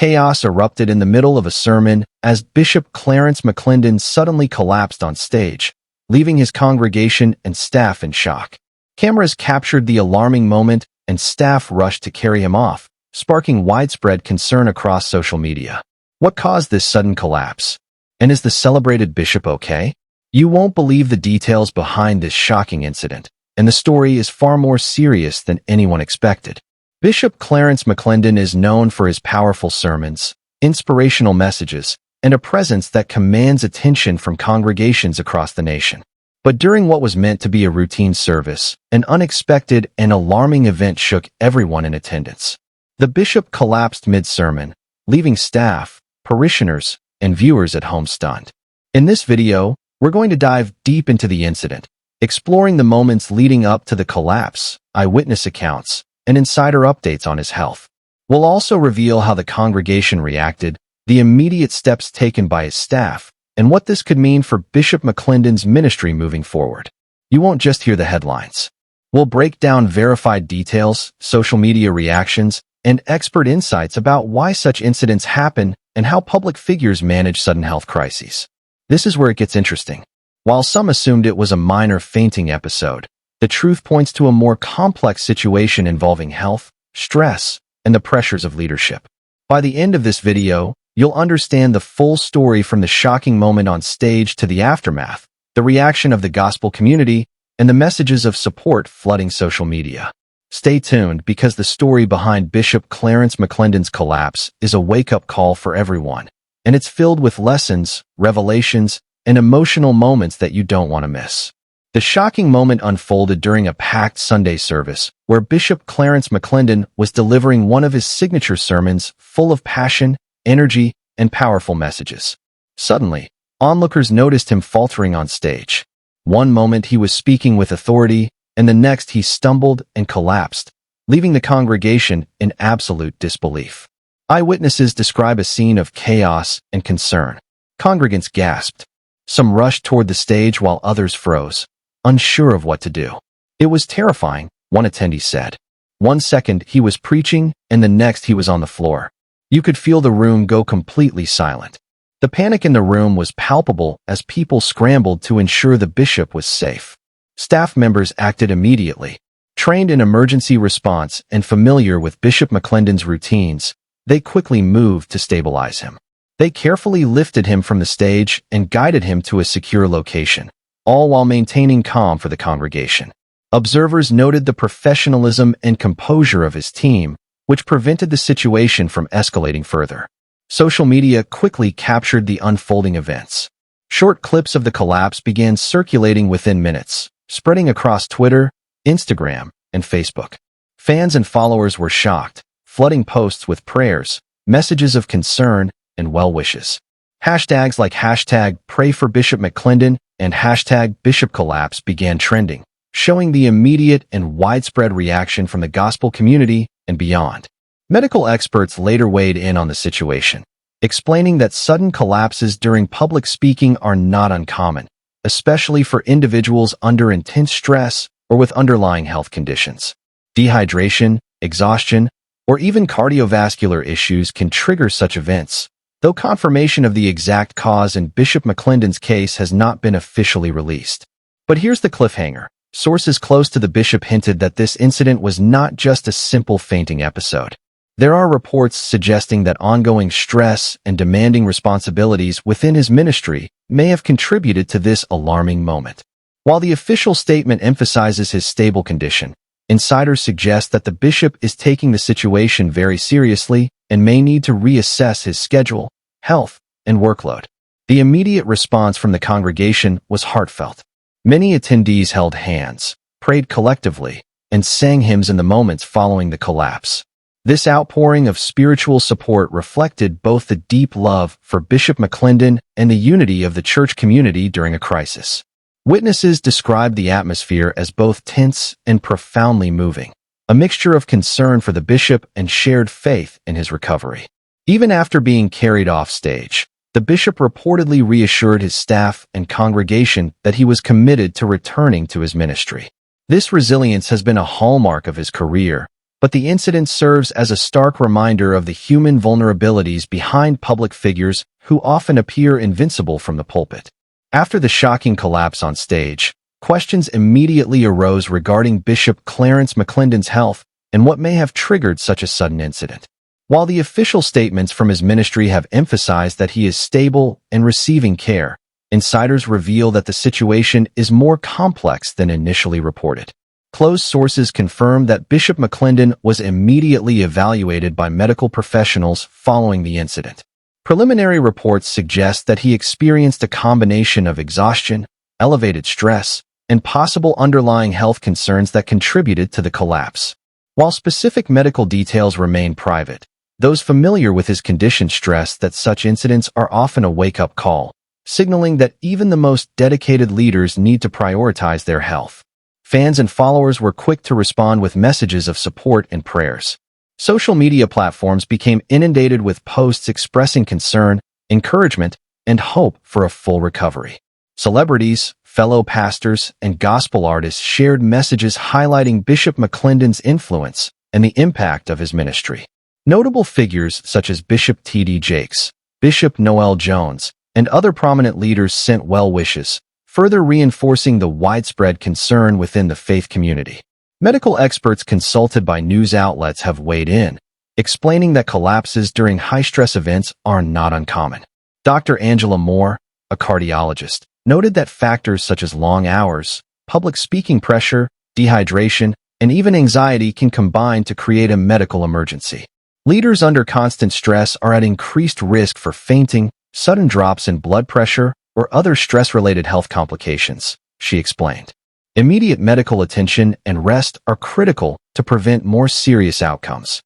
Chaos erupted in the middle of a sermon as Bishop Clarence McClendon suddenly collapsed on stage, leaving his congregation and staff in shock. Cameras captured the alarming moment, and staff rushed to carry him off, sparking widespread concern across social media. What caused this sudden collapse? And is the celebrated bishop okay? You won't believe the details behind this shocking incident, and the story is far more serious than anyone expected. Bishop Clarence McClendon is known for his powerful sermons, inspirational messages, and a presence that commands attention from congregations across the nation. But during what was meant to be a routine service, an unexpected and alarming event shook everyone in attendance. The bishop collapsed mid-sermon, leaving staff, parishioners, and viewers at home stunned. In this video, we're going to dive deep into the incident, exploring the moments leading up to the collapse, eyewitness accounts, and insider updates on his health. We'll also reveal how the congregation reacted, the immediate steps taken by his staff, and what this could mean for Bishop McClendon's ministry moving forward. You won't just hear the headlines. We'll break down verified details, social media reactions, and expert insights about why such incidents happen and how public figures manage sudden health crises. This is where it gets interesting. While some assumed it was a minor fainting episode, the truth points to a more complex situation involving health, stress, and the pressures of leadership. By the end of this video, you'll understand the full story from the shocking moment on stage to the aftermath, the reaction of the gospel community, and the messages of support flooding social media. Stay tuned because the story behind Bishop Clarence McClendon's collapse is a wake-up call for everyone, and it's filled with lessons, revelations, and emotional moments that you don't want to miss. The shocking moment unfolded during a packed Sunday service where Bishop Clarence McClendon was delivering one of his signature sermons full of passion, energy, and powerful messages. Suddenly, onlookers noticed him faltering on stage. One moment he was speaking with authority, and the next he stumbled and collapsed, leaving the congregation in absolute disbelief. Eyewitnesses describe a scene of chaos and concern. Congregants gasped. Some rushed toward the stage while others froze, unsure of what to do. It was terrifying, one attendee said. 1 second he was preaching, and the next he was on the floor. You could feel the room go completely silent. The panic in the room was palpable as people scrambled to ensure the bishop was safe. Staff members acted immediately. Trained in emergency response and familiar with Bishop McClendon's routines, they quickly moved to stabilize him. They carefully lifted him from the stage and guided him to a secure location, all while maintaining calm for the congregation. Observers noted the professionalism and composure of his team, which prevented the situation from escalating further. Social media quickly captured the unfolding events. Short clips of the collapse began circulating within minutes, spreading across Twitter, Instagram, and Facebook. Fans and followers were shocked, flooding posts with prayers, messages of concern, and well wishes. Hashtags like #PrayForBishop McClendon and #BishopCollapse began trending, showing the immediate and widespread reaction from the gospel community and beyond. Medical experts later weighed in on the situation, explaining that sudden collapses during public speaking are not uncommon, especially for individuals under intense stress or with underlying health conditions. Dehydration, exhaustion, or even cardiovascular issues can trigger such events, though confirmation of the exact cause in Bishop McClendon's case has not been officially released. But here's the cliffhanger. Sources close to the bishop hinted that this incident was not just a simple fainting episode. There are reports suggesting that ongoing stress and demanding responsibilities within his ministry may have contributed to this alarming moment. While the official statement emphasizes his stable condition, insiders suggest that the bishop is taking the situation very seriously and may need to reassess his schedule, health, and workload. The immediate response from the congregation was heartfelt. Many attendees held hands, prayed collectively, and sang hymns in the moments following the collapse. This outpouring of spiritual support reflected both the deep love for Bishop McClendon and the unity of the church community during a crisis. Witnesses described the atmosphere as both tense and profoundly moving, a mixture of concern for the bishop and shared faith in his recovery. Even after being carried off stage, the bishop reportedly reassured his staff and congregation that he was committed to returning to his ministry. This resilience has been a hallmark of his career, But the incident serves as a stark reminder of the human vulnerabilities behind public figures who often appear invincible from the pulpit. After the shocking collapse on stage, questions immediately arose regarding Bishop Clarence McClendon's health and what may have triggered such a sudden incident. While the official statements from his ministry have emphasized that he is stable and receiving care, insiders reveal that the situation is more complex than initially reported. Close sources confirm that Bishop McClendon was immediately evaluated by medical professionals following the incident. Preliminary reports suggest that he experienced a combination of exhaustion, elevated stress, and possible underlying health concerns that contributed to the collapse. While specific medical details remain private, those familiar with his condition stress that such incidents are often a wake-up call, signaling that even the most dedicated leaders need to prioritize their health. Fans and followers were quick to respond with messages of support and prayers. Social media platforms became inundated with posts expressing concern, encouragement, and hope for a full recovery. Celebrities, fellow pastors, and gospel artists shared messages highlighting Bishop McClendon's influence and the impact of his ministry. Notable figures such as Bishop T.D. Jakes, Bishop Noel Jones, and other prominent leaders sent well wishes, further reinforcing the widespread concern within the faith community. Medical experts consulted by news outlets have weighed in, explaining that collapses during high-stress events are not uncommon. Dr. Angela Moore, a cardiologist, noted that factors such as long hours, public speaking pressure, dehydration, and even anxiety can combine to create a medical emergency. Leaders under constant stress are at increased risk for fainting, sudden drops in blood pressure, or other stress-related health complications, she explained. Immediate medical attention and rest are critical to prevent more serious outcomes.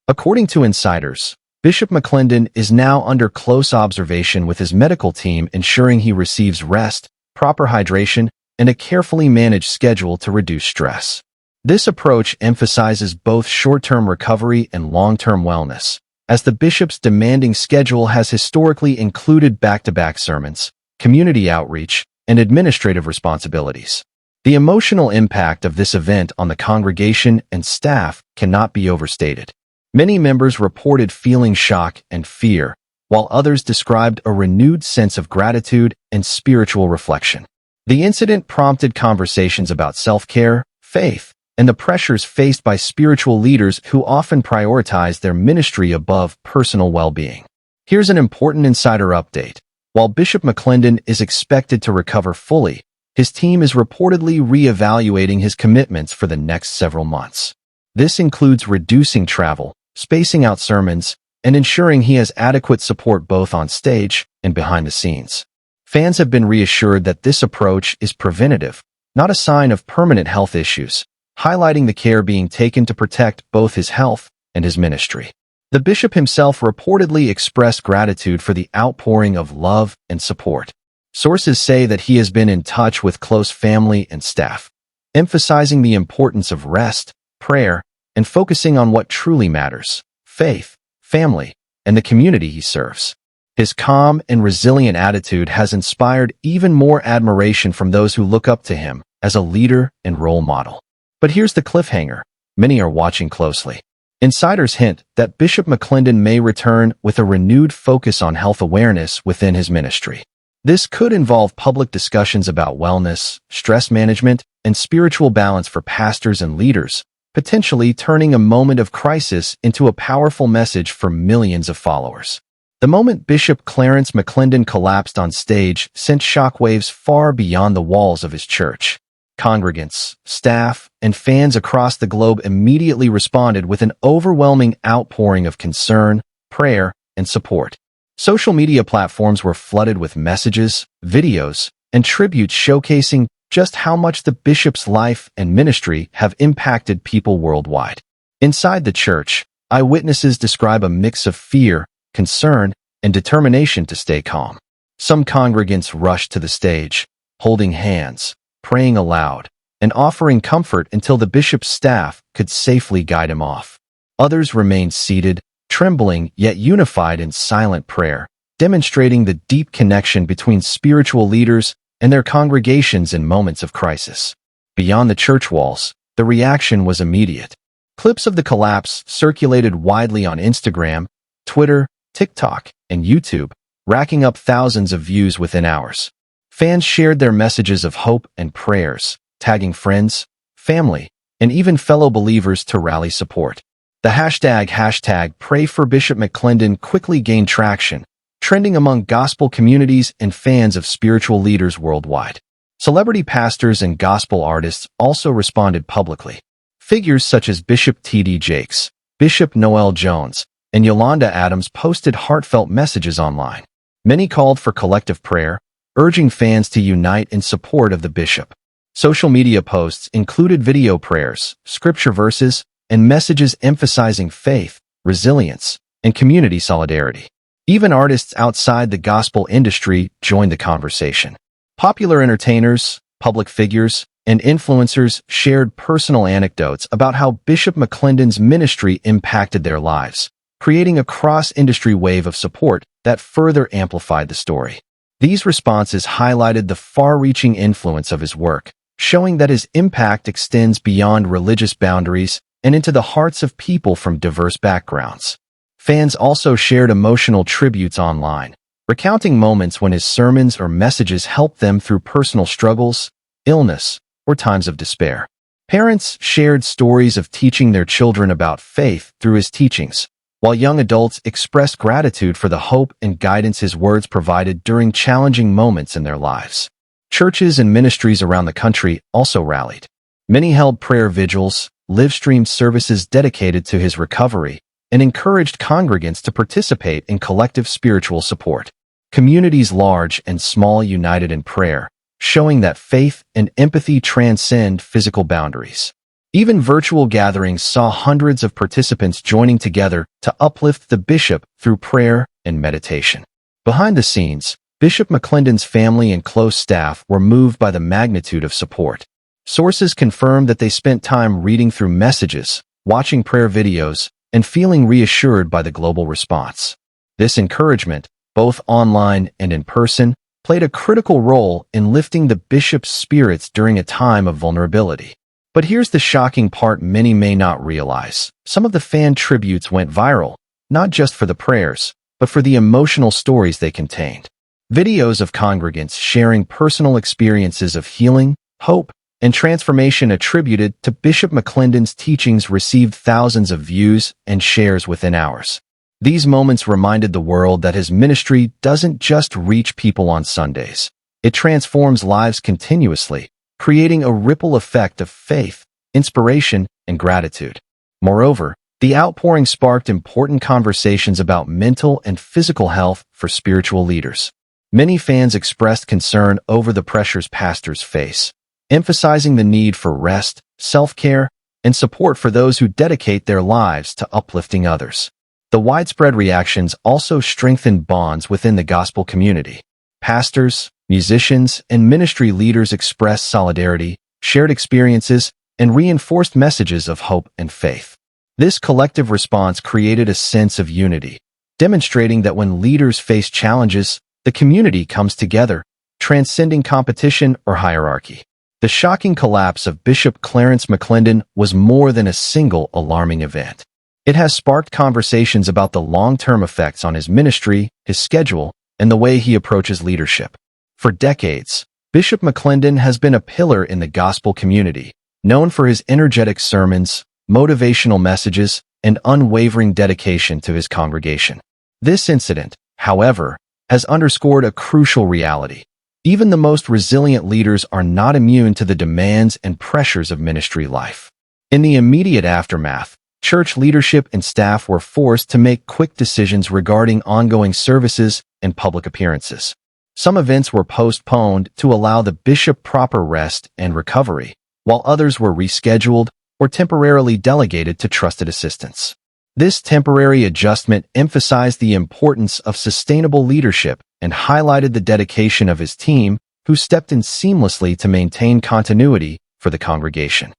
According to insiders, Bishop McClendon is now under close observation with his medical team, ensuring he receives rest, proper hydration, and a carefully managed schedule to reduce stress. This approach emphasizes both short-term recovery and long-term wellness, as the bishop's demanding schedule has historically included back-to-back sermons, community outreach, and administrative responsibilities. The emotional impact of this event on the congregation and staff cannot be overstated. Many members reported feeling shock and fear, while others described a renewed sense of gratitude and spiritual reflection. The incident prompted conversations about self-care, faith, and the pressures faced by spiritual leaders who often prioritize their ministry above personal well-being. Here's an important insider update. While Bishop McClendon is expected to recover fully, his team is reportedly re-evaluating his commitments for the next several months. This includes reducing travel, spacing out sermons, and ensuring he has adequate support both on stage and behind the scenes. Fans have been reassured that this approach is preventative, not a sign of permanent health issues, highlighting the care being taken to protect both his health and his ministry. The bishop himself reportedly expressed gratitude for the outpouring of love and support. Sources say that he has been in touch with close family and staff, emphasizing the importance of rest, prayer, and focusing on what truly matters: faith, family, and the community he serves. His calm and resilient attitude has inspired even more admiration from those who look up to him as a leader and role model. But here's the cliffhanger. Many are watching closely. Insiders hint that Bishop McClendon may return with a renewed focus on health awareness within his ministry. This could involve public discussions about wellness, stress management, and spiritual balance for pastors and leaders, potentially turning a moment of crisis into a powerful message for millions of followers. The moment Bishop Clarence McClendon collapsed on stage sent shockwaves far beyond the walls of his church. Congregants, staff, and fans across the globe immediately responded with an overwhelming outpouring of concern, prayer, and support. Social media platforms were flooded with messages, videos, and tributes showcasing just how much the bishop's life and ministry have impacted people worldwide. Inside the church, eyewitnesses describe a mix of fear, concern, and determination to stay calm. Some congregants rushed to the stage, holding hands, praying aloud, and offering comfort until the bishop's staff could safely guide him off. Others remained seated, trembling yet unified in silent prayer, demonstrating the deep connection between spiritual leaders and their congregations in moments of crisis. Beyond the church walls, the reaction was immediate. Clips of the collapse circulated widely on Instagram, Twitter, TikTok, and YouTube, racking up thousands of views within hours. Fans shared their messages of hope and prayers, tagging friends, family, and even fellow believers to rally support. The hashtag Pray for Bishop McClendon quickly gained traction, trending among gospel communities and fans of spiritual leaders worldwide. Celebrity pastors and gospel artists also responded publicly. Figures such as Bishop T.D. Jakes, Bishop Noel Jones, and Yolanda Adams posted heartfelt messages online. Many called for collective prayer, urging fans to unite in support of the bishop. Social media posts included video prayers, scripture verses, and messages emphasizing faith, resilience, and community solidarity. Even artists outside the gospel industry joined the conversation. Popular entertainers, public figures, and influencers shared personal anecdotes about how Bishop McClendon's ministry impacted their lives, creating a cross-industry wave of support that further amplified the story. These responses highlighted the far-reaching influence of his work, showing that his impact extends beyond religious boundaries and into the hearts of people from diverse backgrounds. Fans also shared emotional tributes online, recounting moments when his sermons or messages helped them through personal struggles, illness, or times of despair. Parents shared stories of teaching their children about faith through his teachings, while young adults expressed gratitude for the hope and guidance his words provided during challenging moments in their lives. Churches and ministries around the country also rallied. Many held prayer vigils, live-streamed services dedicated to his recovery, and encouraged congregants to participate in collective spiritual support. Communities large and small united in prayer, showing that faith and empathy transcend physical boundaries. Even virtual gatherings saw hundreds of participants joining together to uplift the bishop through prayer and meditation. Behind the scenes, Bishop McClendon's family and close staff were moved by the magnitude of support. Sources confirmed that they spent time reading through messages, watching prayer videos, and feeling reassured by the global response. This encouragement, both online and in person, played a critical role in lifting the bishop's spirits during a time of vulnerability. But here's the shocking part many may not realize. Some of the fan tributes went viral, not just for the prayers, but for the emotional stories they contained. Videos of congregants sharing personal experiences of healing, hope, and transformation attributed to Bishop McClendon's teachings received thousands of views and shares within hours. These moments reminded the world that his ministry doesn't just reach people on Sundays. It transforms lives continuously, creating a ripple effect of faith, inspiration, and gratitude. Moreover, the outpouring sparked important conversations about mental and physical health for spiritual leaders. Many fans expressed concern over the pressures pastors face, emphasizing the need for rest, self-care, and support for those who dedicate their lives to uplifting others. The widespread reactions also strengthened bonds within the gospel community. Pastors, musicians, and ministry leaders expressed solidarity, shared experiences, and reinforced messages of hope and faith. This collective response created a sense of unity, demonstrating that when leaders face challenges, the community comes together, transcending competition or hierarchy. The shocking collapse of Bishop Clarence McClendon was more than a single alarming event. It has sparked conversations about the long-term effects on his ministry, his schedule, and the way he approaches leadership. For decades, Bishop McClendon has been a pillar in the gospel community, known for his energetic sermons, motivational messages, and unwavering dedication to his congregation. This incident, however, has underscored a crucial reality. Even the most resilient leaders are not immune to the demands and pressures of ministry life. In the immediate aftermath, church leadership and staff were forced to make quick decisions regarding ongoing services and public appearances. Some events were postponed to allow the bishop proper rest and recovery, while others were rescheduled or temporarily delegated to trusted assistants. This temporary adjustment emphasized the importance of sustainable leadership and highlighted the dedication of his team, who stepped in seamlessly to maintain continuity for the congregation.